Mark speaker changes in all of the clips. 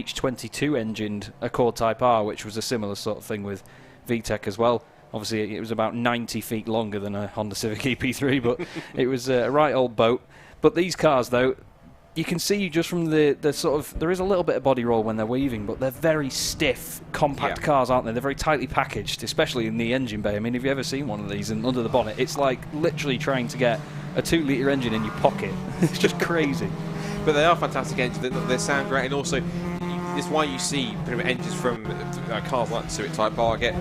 Speaker 1: H22 engined Accord Type R, which was a similar sort of thing with VTEC as well. Obviously, it was about 90 feet longer than a Honda Civic EP3, but it was a right old boat. But these cars, though, you can see just from the sort of... There is a little bit of body roll when they're weaving, but they're very stiff, compact cars, aren't they? They're very tightly packaged, especially in the engine bay. I mean, have you ever seen one of these under the bonnet? It's like literally trying to get a 2-litre engine in your pocket. It's just crazy.
Speaker 2: But they are fantastic engines. They sound great, and also it's why you see pretty much engines from cars like the Civic Type R get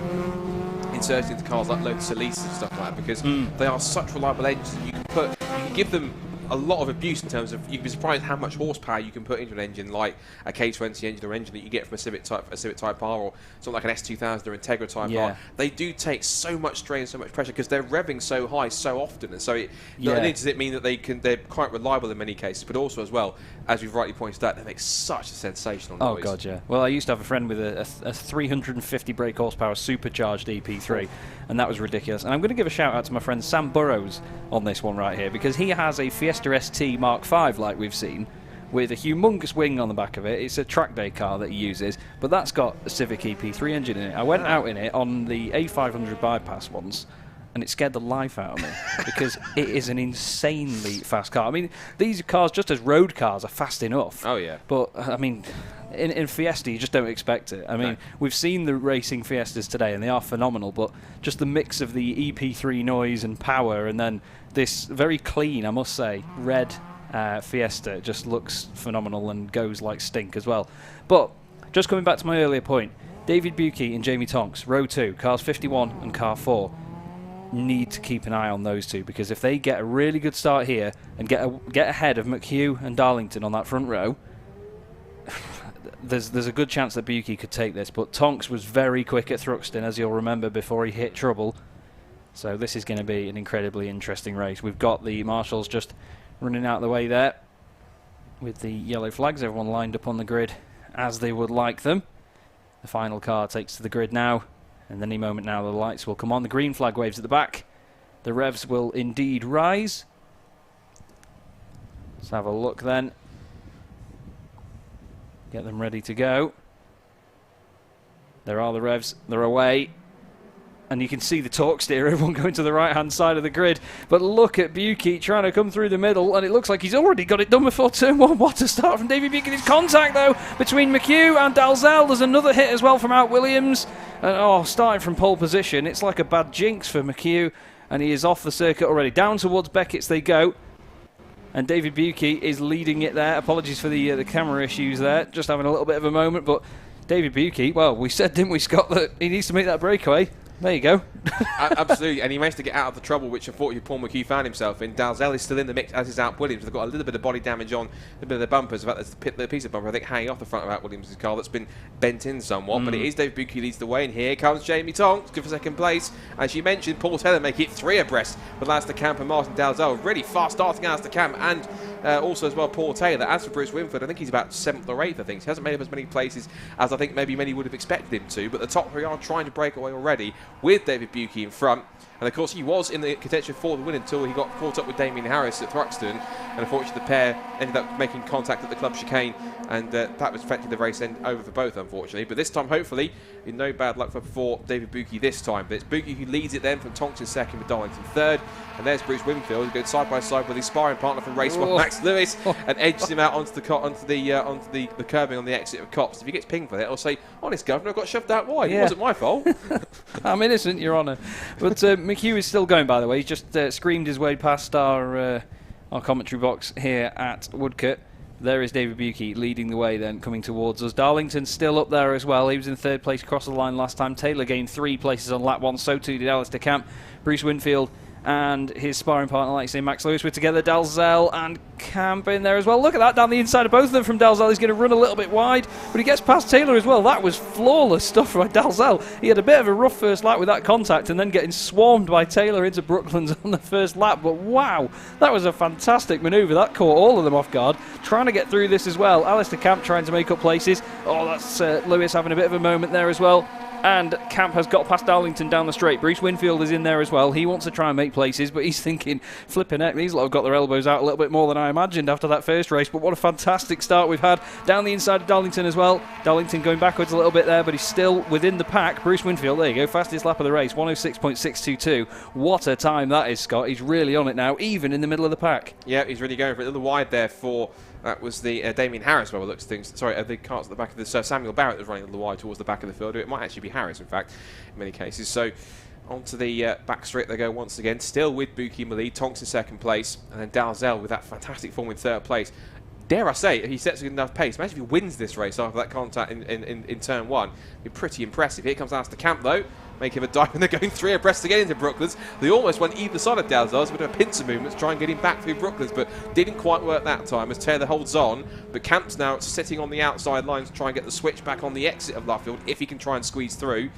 Speaker 2: inserted into cars like Lotus Elise and stuff like that, because they are such reliable engines. And you can give them a lot of abuse in terms of, you'd be surprised how much horsepower you can put into an engine like a K20 engine or engine that you get from a Civic Type R or something like an S2000 or Integra Type R. They do take so much strain, so much pressure, because they're revving so high so often, and so not only does it mean that they're quite reliable in many cases, but also as well, as we've rightly pointed out, they make such a sensational noise.
Speaker 1: Oh god, yeah. Well, I used to have a friend with a 350 brake horsepower supercharged EP3, and that was ridiculous. And I'm going to give a shout out to my friend Sam Burrows on this one right here, because he has a Fiesta ST Mark V, like we've seen, with a humongous wing on the back of it. It's a track day car that he uses, but that's got a Civic EP3 engine in it. I went out in it on the A500 bypass once, and it scared the life out of me because it is an insanely fast car. I mean, these cars, just as road cars, are fast enough.
Speaker 2: Oh, yeah.
Speaker 1: But, I mean, in Fiesta, you just don't expect it. I mean, we've seen the racing Fiestas today, and they are phenomenal, but just the mix of the EP3 noise and power, and then this very clean, I must say, red Fiesta just looks phenomenal and goes like stink as well. But, just coming back to my earlier point, David Buki and Jamie Tonks, row 2, cars 51 and car 4, need to keep an eye on those two, because if they get a really good start here and get ahead of McHugh and Darlington on that front row, there's a good chance that Buki could take this. But Tonks was very quick at Thruxton, as you'll remember, before he hit trouble. So this is going to be an incredibly interesting race. We've got the marshals just running out of the way there with the yellow flags, everyone lined up on the grid as they would like them. The final car takes to the grid now, and any moment now the lights will come on. The green flag waves at the back. The revs will indeed rise. Let's have a look then. Get them ready to go. There are the revs. They're away. And you can see the torque steer, everyone going to the right-hand side of the grid. But look at Buki trying to come through the middle, and it looks like he's already got it done before turn 1. What a start from David Buki. There's contact, though, between McHugh and Dalzell. There's another hit as well from Out Williams. And, starting from pole position, it's like a bad jinx for McHugh, and he is off the circuit already. Down towards Beckett's they go. And David Buki is leading it there. Apologies for the camera issues there. Just having a little bit of a moment, but David Buki, well, we said, didn't we, Scott, that he needs to make that breakaway. There you go.
Speaker 2: Absolutely, and he managed to get out of the trouble which unfortunately Paul McHugh found himself in. Dalzell is still in the mix, as is Out Williams. They've got a little bit of body damage on a bit of the bumpers. In fact, there's the piece of bumper, I think, hanging off the front of Out Williams' car that's been bent in somewhat. But it is David Buki who leads the way, and here comes Jamie Tonks, good for second place. As you mentioned, Paul Taylor make it 3 abreast with Alistair Camp and Martin Dalzell. Really fast starting Alistair Camp, and also as well Paul Taylor. As for Bruce Winford, I think he's about 7th or 8th, I think. He hasn't made up as many places as I think maybe many would have expected him to, but the top 3 are trying to break away already with David Buki in front. And of course he was in the contention for the win until he got caught up with Damien Harris at Thruxton, and unfortunately the pair ended up making contact at the club chicane, and that was affecting the race end over for both, unfortunately. But this time, hopefully, in no bad luck for David Buki this time. But it's Buki who leads it then, from Tonks in 2nd with Darlington 3rd, and there's Bruce Winfield who goes side by side with his sparring partner from race 1, Max Lewis, and edges him out onto the curbing on the exit of Cops. If he gets pinged for that, he'll say, "Honest governor, I got shoved out wide. It wasn't my fault."
Speaker 1: I'm innocent, Your Honour. But McHugh is still going, by the way. He's just screamed his way past our commentary box here at Woodcote. There is David Buki leading the way then, coming towards us. Darlington's still up there as well. He was in 3rd place, crossed the line last time. Taylor gained 3 places on lap 1. So too did Alistair Camp. Bruce Winfield and his sparring partner, like you say, Max Lewis, were together. Dalzell and Camp in there as well. Look at that down the inside of both of them from Dalzell. He's going to run a little bit wide, but he gets past Taylor as well. That was flawless stuff by Dalzell. He had a bit of a rough first lap with that contact, and then getting swarmed by Taylor into Brooklands on the first lap. But wow, that was a fantastic manoeuvre. That caught all of them off guard. Trying to get through this as well. Alistair Camp trying to make up places. Oh, that's Lewis having a bit of a moment there as well. And Camp has got past Darlington down the straight. Bruce Winfield is in there as well. He wants to try and make places, but he's thinking, flipping heck, these lot have got their elbows out a little bit more than I imagined after that first race. But what a fantastic start we've had down the inside of Darlington as well. Darlington going backwards a little bit there, but he's still within the pack. Bruce Winfield, there you go, fastest lap of the race, 106.622. What a time that is, Scott. He's really on it now, even in the middle of the pack.
Speaker 2: Yeah, he's really going for it. A little wide there for... That was the Damien Harris, by the looks of things. Sorry, the carts at the back of the... So Samuel Barrett was running a little wide towards the back of the field. It might actually be Harris, in fact, in many cases. So onto the back straight they go once again. Still with Buki in the lead. Tonks in second place. And then Dalzell with that fantastic form in third place. Dare I say, if he sets a good enough pace, imagine if he wins this race after that contact in turn one. It'd be pretty impressive. Here comes Alistair Camp, though. Making a dive, and they're going three abreast to get into Brooklands. They almost went either side of Dalzell's, a bit of a pincer movement to try and get him back through Brooklands, but didn't quite work that time as Taylor holds on. But Camp's now sitting on the outside line to try and get the switch back on the exit of Luffield if he can try and squeeze through.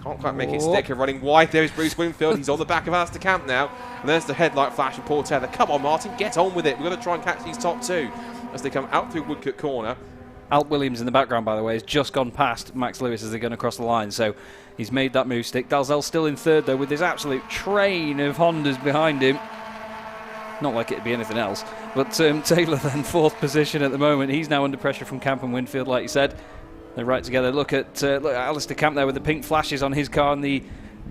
Speaker 2: Can't quite make it stick. Running wide there is Bruce Winfield. He's on the back of Alistair Camp now. And there's the headlight flash of Paul Taylor. Come on, Martin, get on with it. We've got to try and catch these top two as they come out through Woodcote Corner.
Speaker 1: Alp Williams in the background, by the way, has just gone past Max Lewis as they're going across the line, so he's made that move stick. Dalzell's still in third, though, with this absolute train of Hondas behind him. Not like it'd be anything else. But Taylor then fourth position at the moment. He's now under pressure from Camp and Winfield, like you said. They're right together. Look at Alistair Camp there with the pink flashes on his car and the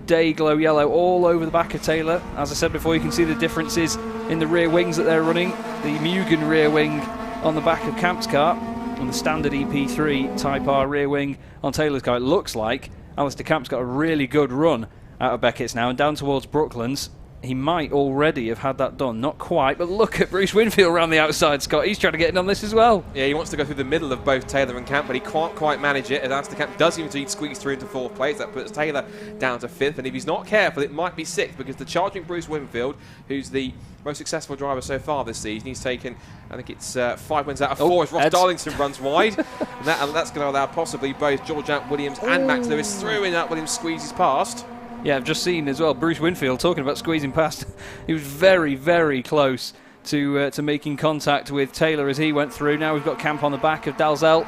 Speaker 1: day glow yellow all over the back of Taylor. As I said before, you can see the differences in the rear wings that they're running. The Mugen rear wing on the back of Camp's car and the standard EP3 Type R rear wing on Taylor's car. It looks like Alistair Camp's got a really good run out of Beckett's now, and down towards Brooklands. He might already have had that done. Not quite, but look at Bruce Winfield around the outside, Scott. He's trying to get in on this as well. Yeah,
Speaker 2: he wants to go through the middle of both Taylor and Camp, but he can't quite manage it. As Alistair Camp does indeed squeeze through into fourth place. That puts Taylor down to fifth, and if he's not careful, it might be sixth, because the charging Bruce Winfield, who's the most successful driver so far this season, he's taken, I think it's 5 wins out of 4 as Ross Darlington runs wide. and that's going to allow possibly both George Ant Williams and Max Lewis through in. That Williams squeezes past.
Speaker 1: Yeah, I've just seen as well Bruce Winfield talking about squeezing past. He was very, very close to making contact with Taylor as he went through. Now we've got Camp on the back of Dalzell,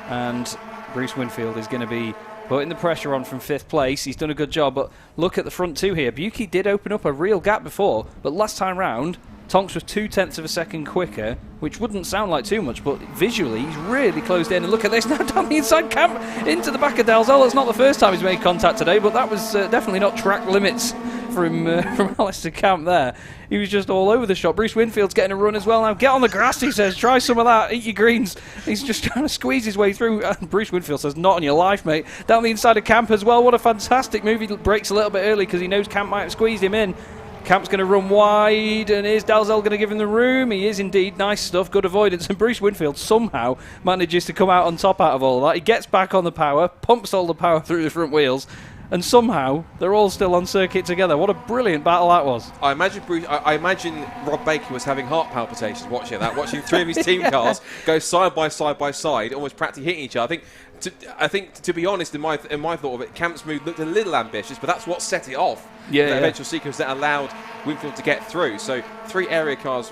Speaker 1: and Bruce Winfield is going to be putting the pressure on from fifth place. He's done a good job, but look at the front two here. Buki did open up a real gap before, but last time round, Tonks was 0.2 of a second quicker, which wouldn't sound like too much, but visually he's really closed in. And look at this now, down the inside Camp into the back of Dalzell. It's not the first time he's made contact today, but that was definitely not track limits from Alistair Camp there. He was just all over the shop. Bruce Winfield's getting a run as well now. Get on the grass, he says. Try some of that. Eat your greens. He's just trying to squeeze his way through. And Bruce Winfield says, not on your life, mate. Down the inside of Camp as well. What a fantastic move. He breaks a little bit early because he knows Camp might have squeezed him in. Camp's going to run wide, and is Dalzell going to give him the room? He is indeed. Nice stuff, good avoidance. And Bruce Winfield somehow manages to come out on top out of all of that. He gets back on the power, pumps all the power through the front wheels, and somehow they're all still on circuit together. What a brilliant battle that was.
Speaker 2: I imagine Rob Baker was having heart palpitations watching that, watching three of his team cars go side by side, almost practically hitting each other. I think to be honest, in my thought of it, Camp's move looked a little ambitious, but that's what set it off. The eventual sequence that allowed Winfield to get through. So 3 area cars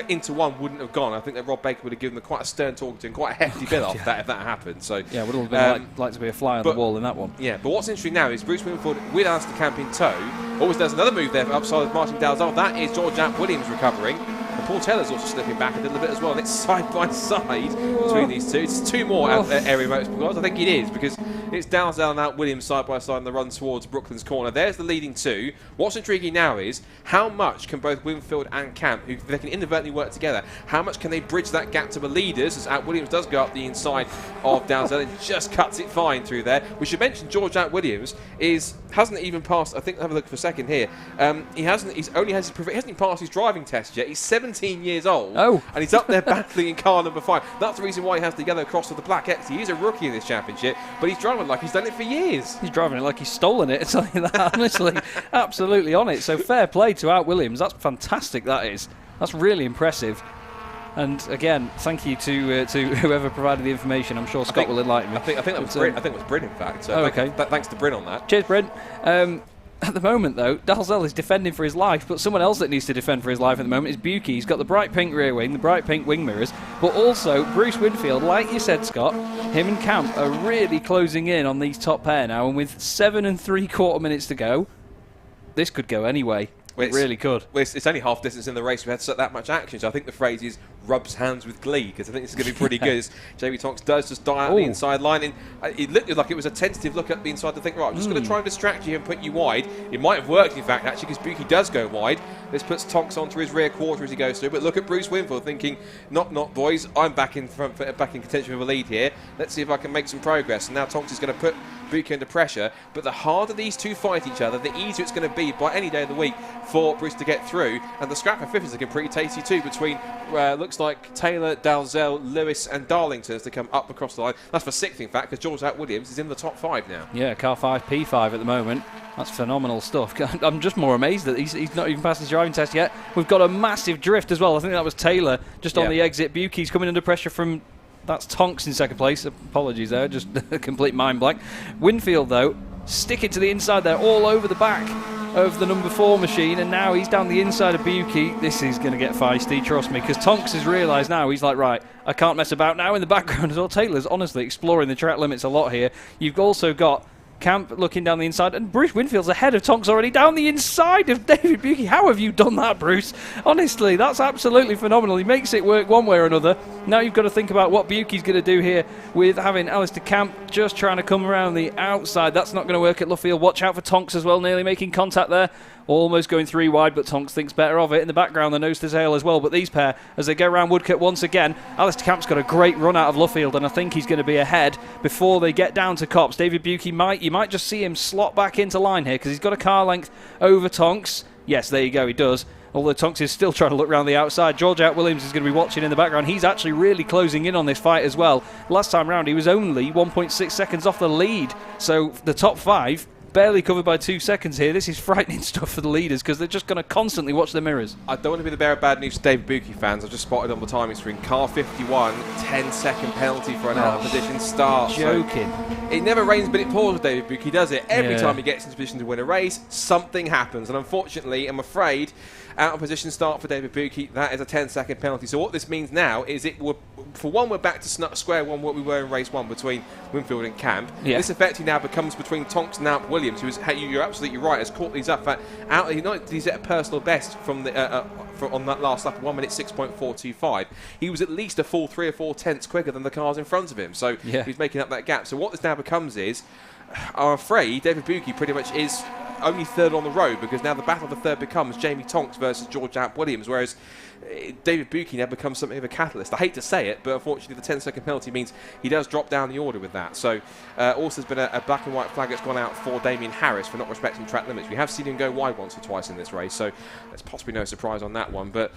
Speaker 2: into one wouldn't have gone. I think that Rob Baker would have given them quite a stern talking to and quite a hefty bit off that if that happened. So
Speaker 1: yeah, would have been like to be a fly on the wall in that one.
Speaker 2: Yeah, but what's interesting now is Bruce Winfield with Alistair Camp in tow. Always there's another move there for upside of Martin Dalzell. That is George Ant Williams recovering. And Paul Taylor's also slipping back a little bit as well. And it's side by side between these two. It's 2 more area motorsport cars. I think it is, because it's Dalzell and Ant Williams side by side in the run towards Brooklands Corner. There's the leading 2. What's intriguing now is how much can both Winfield and Camp, who they can inadvertently work together, how much can they bridge that gap to the leaders, as Ant Williams does go up the inside of Dalzell and just cuts it fine through there. We should mention George Ant Williams hasn't even passed. I think have a look for a second here. He hasn't even passed his driving test yet. He's 17 years old.
Speaker 1: Oh,
Speaker 2: and he's up there battling in car number 5. That's the reason why he has the yellow cross of the Black X. He is a rookie in this championship, but he's driving like he's done it for years.
Speaker 1: He's driving it like he's stolen it. It's like that, honestly, absolutely on it. So fair play to Ant Williams. That's fantastic. That is. That's really impressive. And again, thank you to whoever provided the information. I'm sure Scott will enlighten me.
Speaker 2: I think that was Bryn. I think it was Bryn, in fact. So
Speaker 1: okay.
Speaker 2: Thanks to Bryn on that.
Speaker 1: Cheers, Bryn. At the moment, though, Dalzell is defending for his life, but someone else that needs to defend for his life at the moment is Buki. He's got the bright pink rear wing, the bright pink wing mirrors, but also Bruce Winfield, like you said, Scott, him and Camp are really closing in on these top pair now, and with 7 3/4 minutes to go, this could go anyway. It really could.
Speaker 2: Well, it's only half distance in the race. We had that much action, so I think the phrase is rubs hands with glee, because I think this is going to be pretty good. As Jamie Tonks does just die out the inside line. And it looked like it was a tentative look at the inside to think, right, I'm just going to try and distract you and put you wide. It might have worked, in fact, actually, because Buki does go wide. This puts Tonks onto his rear quarter as he goes through. But look at Bruce Winfield thinking, knock, knock, boys, I'm back in front, back in contention with a lead here. Let's see if I can make some progress. And now Tonks is going to put Buki under pressure. But the harder these two fight each other, the easier it's going to be by any day of the week for Bruce to get through. And the scrap for fifth is looking pretty tasty too, between looks like Taylor, Dalzell, Lewis and Darlington as they come up across the line. That's for sixth, in fact, because George Williams is in the top 5 now.
Speaker 1: Yeah, car 5, P5 at the moment. That's phenomenal stuff. I'm just more amazed that he's not even passed his driving test yet. We've got a massive drift as well. I think that was Taylor just on the exit. Buki's coming under pressure from... That's Tonks in second place. Apologies there, just a complete mind blank. Winfield, though, stick it to the inside there, all over the back of the number 4 machine, and now he's down the inside of Buki. This is going to get feisty, trust me, because Tonks has realised now, he's like, right, I can't mess about now in the background as well. Taylor's honestly exploring the track limits a lot here. You've also got Camp looking down the inside, and Bruce Winfield's ahead of Tonks already down the inside of David Buki. How have you done that, Bruce? Honestly, that's absolutely phenomenal. He makes it work one way or another. Now you've got to think about what Buki's going to do here with having Alistair Camp just trying to come around the outside. That's not going to work at Luffield. Watch out for Tonks as well, nearly making contact there. Almost going 3 wide, but Tonks thinks better of it. In the background, the nose to tail as well. But these pair, as they go around Woodcote once again, Alistair Camp's got a great run out of Luffield, and I think he's going to be ahead before they get down to Copse. David Buki you might just see him slot back into line here, because he's got a car length over Tonks. Yes, there you go, he does. Although Tonks is still trying to look around the outside. George Williams is going to be watching in the background. He's actually really closing in on this fight as well. Last time round, he was only 1.6 seconds off the lead. So the top 5... barely covered by 2 seconds here. This is frightening stuff for the leaders, because they're just going to constantly watch the mirrors.
Speaker 2: I don't want to be the bearer of bad news to David Buki fans. I've just spotted on the timing screen. Car 51, 10-second penalty for an out of position start.
Speaker 1: Joking.
Speaker 2: So it never rains, but it pours with David Buki, does it? Every time he gets into position to win a race, something happens. And unfortunately, I'm afraid, out of position start for David Buki, that is a 10-second penalty. So what this means now is for one, we're back to square one what we were in race 1 between Winfield and Camp.
Speaker 1: Yeah.
Speaker 2: This effectively now becomes between Tonks and Alp Williams, you're absolutely right, has caught these up. He's at a personal best from the on that last lap, 1 minute 6.425. He was at least a full 3 or 4 tenths quicker than the cars in front of him, so he's making up that gap. So what this now becomes is, I'm afraid David Buki pretty much is only third on the road, because now the battle of the third becomes Jamie Tonks versus George Williams, whereas David Buki now becomes something of a catalyst. I hate to say it, but unfortunately the 10-second penalty means he does drop down the order with that. So also there's been a black and white flag that's gone out for Damien Harris for not respecting track limits. We have seen him go wide once or twice in this race, so there's possibly no surprise on that one. But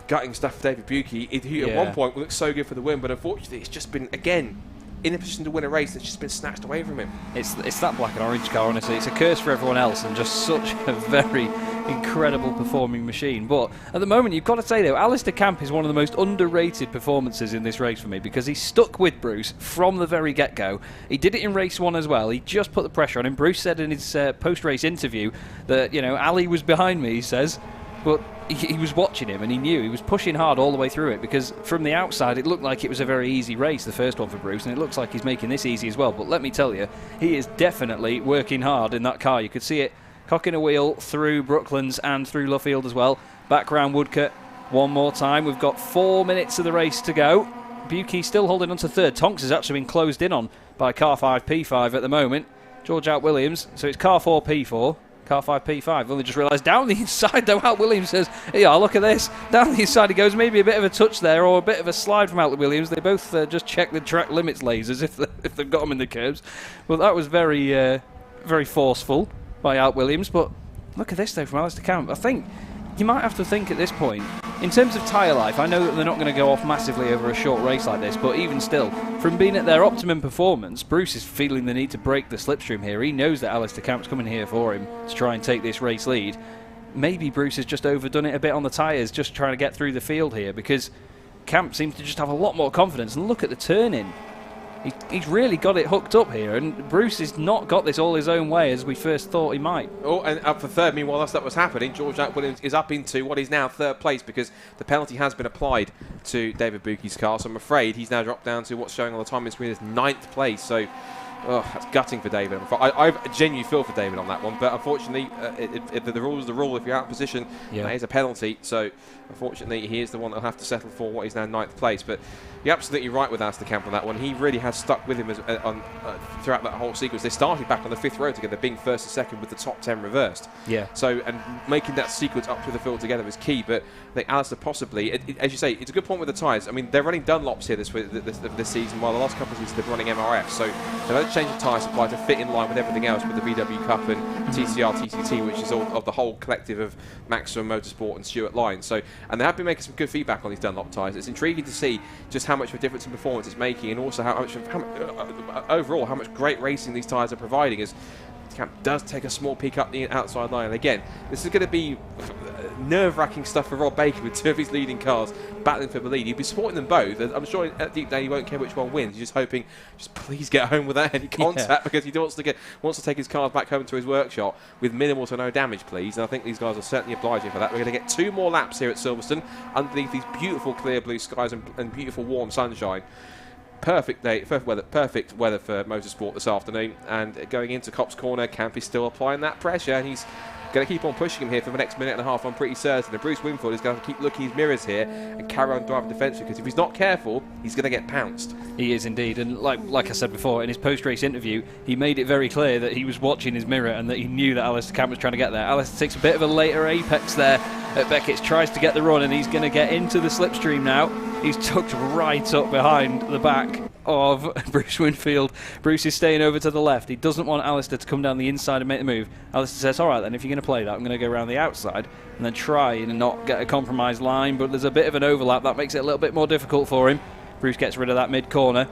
Speaker 2: gutting stuff for David Buki. He at one point looked so good for the win, but unfortunately it's just been, again, in a position to win a race that's just been snatched away from him.
Speaker 1: It's that black and orange car, honestly. It's a curse for everyone else, and just such a very incredible performing machine. But at the moment, you've got to say, though, Alistair Camp is one of the most underrated performances in this race for me, because he stuck with Bruce from the very get-go. He did it in race 1 as well. He just put the pressure on him. Bruce said in his post-race interview that, Ali was behind me, he says, but he was watching him, and he knew he was pushing hard all the way through it, because from the outside it looked like it was a very easy race, the first one for Bruce, and it looks like he's making this easy as well. But let me tell you, he is definitely working hard in that car. You could see it cocking a wheel through Brooklands and through Luffield as well. Back round Woodcote one more time. We've got 4 minutes of the race to go. Buki still holding on to third. Tonks has actually been closed in on by car 5 P5 at the moment. George Williams, so it's car 4 P4. Car 5 P5. I've only just realised down the inside, though, Al Williams says, yeah, look at this. Down the inside he goes. Maybe a bit of a touch there, or a bit of a slide from Al Williams. They both just check the track limits lasers if they've got them in the curbs. Well, that was very, very forceful by Al Williams. But look at this, though, from Alistair Camp. I think you might have to think at this point, in terms of tyre life, I know that they're not going to go off massively over a short race like this, but even still, from being at their optimum performance, Bruce is feeling the need to break the slipstream here. He knows that Alistair Camp's coming here for him to try and take this race lead. Maybe Bruce has just overdone it a bit on the tyres, just trying to get through the field here, because Camp seems to just have a lot more confidence. And look at the turn-in. he's really got it hooked up here, and Bruce has not got this all his own way as we first thought he might.
Speaker 2: Oh, and up for third. Meanwhile, that was happening. George Williams is up into what is now third place because the penalty has been applied to David Buki's car. So I'm afraid he's now dropped down to what's showing on the timing screen as 9th place. So that's gutting for David. I genuinely feel for David on that one, but unfortunately, if the rule is the rule. If you're out of position, that is a penalty. So unfortunately, he is the one that will have to settle for what is now 9th place. But you're absolutely right with Alistair Camp on that one. He really has stuck with him throughout that whole sequence. They started back on the 5th row together, being first and second with the top 10 reversed. Yeah. So, and making that sequence up through the field together is key. But I think Alistair possibly, as you say, it's a good point with the tyres. I mean, they're running Dunlops here this season, while the last couple of seasons they're running MRF. So they've had to change the tyre supply to fit in line with everything else with the VW Cup and TCR, TCT, which is all of the whole collective of Maximum Motorsport and Stuart Line. So, and they have been making some good feedback on these Dunlop tyres. It's intriguing to see just how much of a difference in performance it's making, and also overall how much great racing these tyres are providing. As Camp does take a small peek up the outside line, and again, this is going to be nerve-wracking stuff for Rob Baker with two of his leading cars battling for the lead. He'll be supporting them both. I'm sure at deep down he won't care which one wins. He's just hoping, just please get home without any contact, because he wants to take his cars back home to his workshop with minimal to no damage, please. And I think these guys are certainly obliging for that. We're going to get 2 more laps here at Silverstone underneath these beautiful clear blue skies and beautiful warm sunshine. Perfect day, perfect weather for motorsport this afternoon. And going into Copse Corner, Camp is still applying that pressure, and he's going to keep on pushing him here for the next minute and a half, I'm pretty certain. And Bruce Winfield is going to keep looking his mirrors here and carry on driving defensively, because if he's not careful, he's going to get pounced. He is indeed, and like I said before, in his post-race interview, he made it very clear that he was watching his mirror and that he knew that Alistair Camp was trying to get there. Alistair takes a bit of a later apex there at Beckett's, tries to get the run, and he's going to get into the slipstream now. He's tucked right up behind the back of Bruce Winfield. Bruce is staying over to the left. He doesn't want Alistair to come down the inside and make the move. Alistair says, all right then, if you're going to play that, I'm going to go around the outside and then try and not get a compromised line, but there's a bit of an overlap. That makes it a little bit more difficult for him. Bruce gets rid of that mid-corner.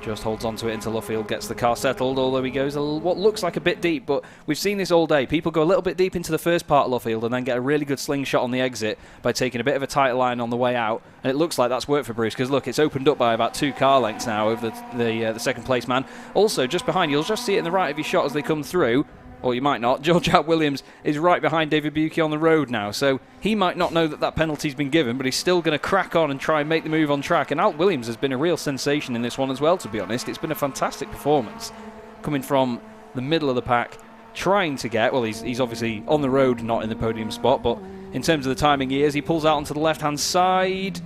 Speaker 2: Just holds on to it until Luffield gets the car settled, although he goes what looks like a bit deep, but we've seen this all day. People go a little bit deep into the first part of Luffield and then get a really good slingshot on the exit by taking a bit of a tighter line on the way out, and it looks like that's worked for Bruce, because look, it's opened up by about 2 car lengths now over the second place man. Also, just behind, you'll just see it in the right of your shot as they come through, or you might not. George Williams is right behind David Buki on the road now, so he might not know that that penalty's been given, but he's still going to crack on and try and make the move on track. And Alt Williams has been a real sensation in this one as well, to be honest. It's been a fantastic performance coming from the middle of the pack, trying to get, well, he's obviously on the road, not in the podium spot, but in terms of the timing he is, he pulls out onto the left-hand side,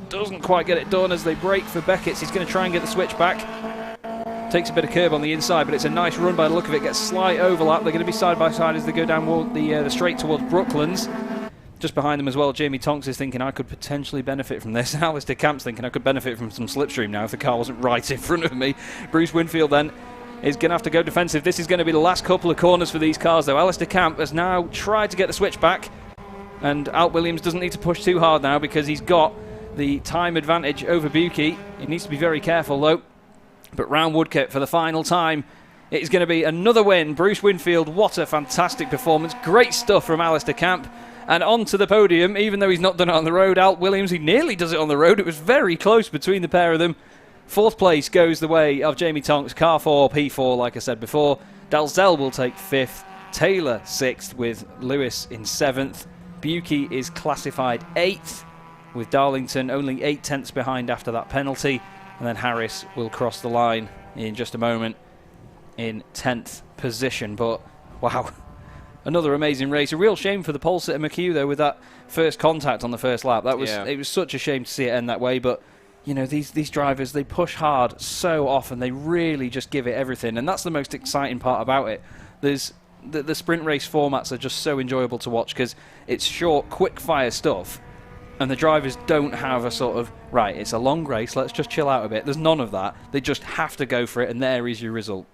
Speaker 2: doesn't quite get it done as they break for Beckett's. He's going to try and get the switch back. Takes a bit of curb on the inside, but it's a nice run by the look of it. Gets slight overlap. They're going to be side by side as they go down the straight towards Brooklands. Just behind them as well, Jamie Tonks is thinking, I could potentially benefit from this. Alistair Camp's thinking, I could benefit from some slipstream now if the car wasn't right in front of me. Bruce Winfield then is going to have to go defensive. This is going to be the last couple of corners for these cars, though. Alistair Camp has now tried to get the switch back, and Alt Williams doesn't need to push too hard now because he's got the time advantage over Buki. He needs to be very careful, though. But round Woodcote for the final time, it is going to be another win. Bruce Winfield, what a fantastic performance. Great stuff from Alistair Camp. And on to the podium, even though he's not done it on the road. Alt Williams, he nearly does it on the road. It was very close between the pair of them. 4th place goes the way of Jamie Tonks. Car 4, P4, like I said before. Dalzell will take 5th. Taylor 6th with Lewis in 7th. Buki is classified 8th with Darlington only 8 tenths behind after that penalty. And then Harris will cross the line in just a moment in 10th position. But, wow, another amazing race. A real shame for the pole sitter McHugh, though, with that first contact on the first lap. That was It was such a shame to see it end that way. But, you know, these drivers, they push hard so often. They really just give it everything. And that's the most exciting part about it. There's the sprint race formats are just so enjoyable to watch because it's short, quick-fire stuff. And the drivers don't have a sort of, right, it's a long race, let's just chill out a bit. There's none of that. They just have to go for it, and there is your result.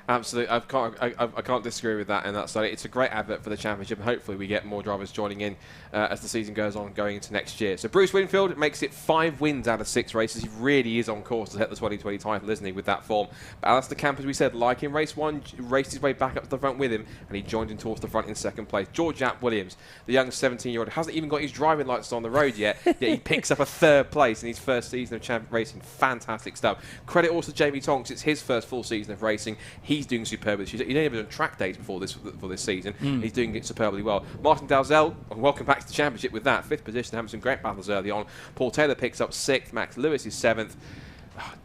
Speaker 2: Absolutely, I can't disagree with that. And that's it's a great advert for the championship, and hopefully we get more drivers joining in as the season goes on, going into next year. So Bruce Winfield makes it 5 wins out of 6 races. He really is on course to hit the 2020 title, isn't he, with that form? But Alistair Camp, as we said, like in race 1, raced his way back up to the front with him, and he joined him towards the front in 2nd place. George App Williams, the young 17-year-old, hasn't even got his driving license on the road yet he picks up a 3rd place in his first season of champion racing. Fantastic stuff. Credit also to Jamie Tonks. It's his first full season of racing. He's doing superbly. He's only ever done track days before this season. He's doing it superbly well. Martin Dalzell, welcome back to the championship with that 5th position, having some great battles early on. Paul Taylor picks up 6th. Max Lewis is 7th.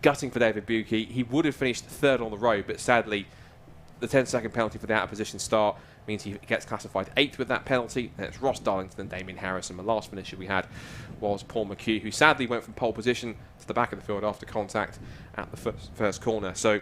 Speaker 2: Gutting for David Buki. He would have finished 3rd on the road, but sadly, the 10-second penalty for the out of position start means he gets classified 8th with that penalty. Then it's Ross Darlington and Damien Harrison. The last finisher we had was Paul McHugh, who sadly went from pole position to the back of the field after contact at the first corner. So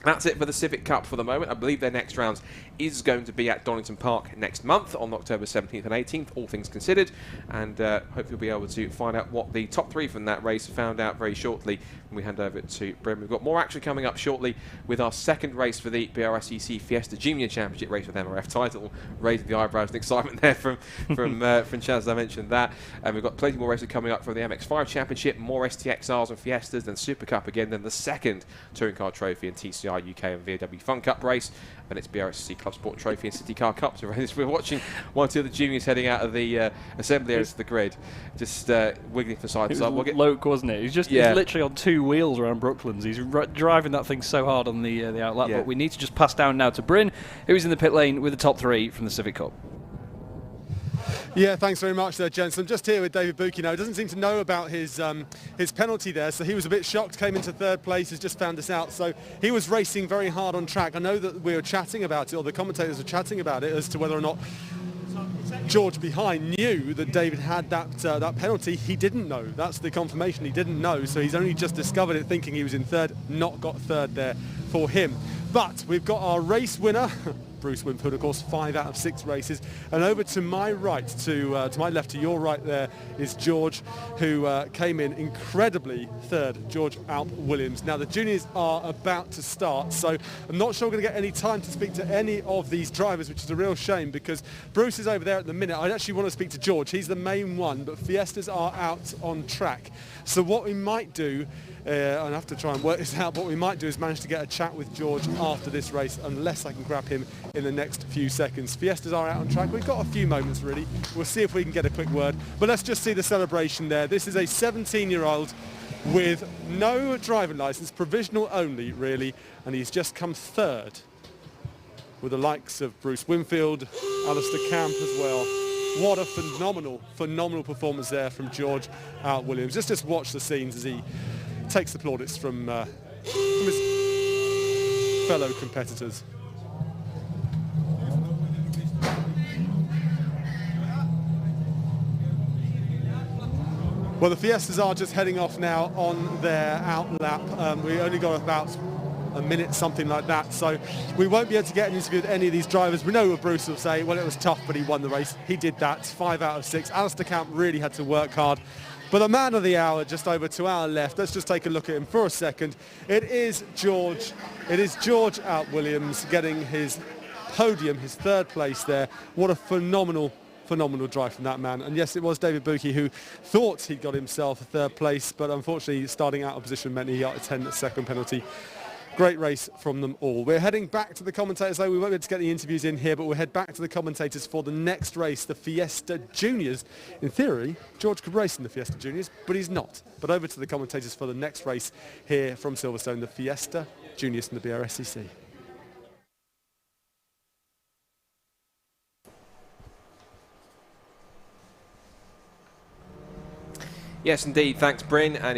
Speaker 2: that's it for the Civic Cup for the moment. I believe their next round is going to be at Donington Park next month on October 17th and 18th, all things considered. And hopefully we'll be able to find out what the top 3 from that race found out very shortly when we hand over to Bryn. We've got more action coming up shortly with our 2nd race for the BRSEC Fiesta Junior Championship race with MRF title. Raising the eyebrows and excitement there from Chaz, I mentioned that. And we've got plenty more races coming up for the MX5 Championship, more STXRs and Fiestas, then Super Cup again, then the 2nd Touring Car Trophy and TCR UK and VW Fun Cup race. Then it's BRSC Club Sport Trophy and City Car Cup. So we're watching 1 or 2 of the juniors heading out of the assembly areas to the grid, just wiggling from side to side.
Speaker 1: It was Loke, wasn't it? He's literally on 2 wheels around Brooklands. He's driving that thing so hard on the outlap. But we need to just pass down now to Bryn, who's in the pit lane with the top 3 from the Civic Cup.
Speaker 3: Yeah, thanks very much there, gents. I'm just here with David Buki now. He doesn't seem to know about his penalty there, so he was a bit shocked, came into 3rd place, has just found this out. So he was racing very hard on track. I know that we were chatting about it, or the commentators were chatting about it, as to whether or not George behind knew that David had that penalty. He didn't know. That's the confirmation. He didn't know, so he's only just discovered it, thinking he was in 3rd, not got 3rd there for him. But we've got our race winner, Bruce Winfield, of course, 5 out of 6 races. And over to my right, to my left, to your right there, is George, who came in incredibly 3rd, George Alp Williams. Now, the juniors are about to start, so I'm not sure we're going to get any time to speak to any of these drivers, which is a real shame, because Bruce is over there at the minute. I actually want to speak to George. He's the main one, but Fiestas are out on track. So what we might do, I have to try and work this out, what we might do is manage to get a chat with George after this race, unless I can grab him in the next few seconds. Fiestas are out on track. We've got a few moments, really. We'll see if we can get a quick word. But let's just see the celebration there. This is a 17-year-old with no driving licence, provisional only, really, and he's just come 3rd with the likes of Bruce Winfield, Alistair Camp as well. What a phenomenal performance there from George Alp Williams. Just watch the scenes as he takes the plaudits from his fellow competitors. Well, the Fiestas are just heading off now on their outlap. We only got about a minute, something like that, so we won't be able to get an interview with any of these drivers. We know what Bruce will say. Well, it was tough, but he won the race. He did that. 5 out of 6. Alistair Camp really had to work hard. But the man of the hour, just over to our left, let's just take a look at him for a second. It is George Alp Williams getting his podium, his 3rd place there. What a phenomenal drive from that man. And yes, it was David Buki who thought he'd got himself a 3rd place, but unfortunately starting out of position meant he got a 10-second penalty. Great race from them all. We're heading back to the commentators, though. We won't be able to get the interviews in here, but we'll head back to the commentators for the next race, the Fiesta Juniors. In theory, George could race in the Fiesta Juniors, but he's not. But over to the commentators for the next race here from Silverstone, the Fiesta Juniors from the BRSEC.
Speaker 2: Yes, indeed. Thanks, Bryn. And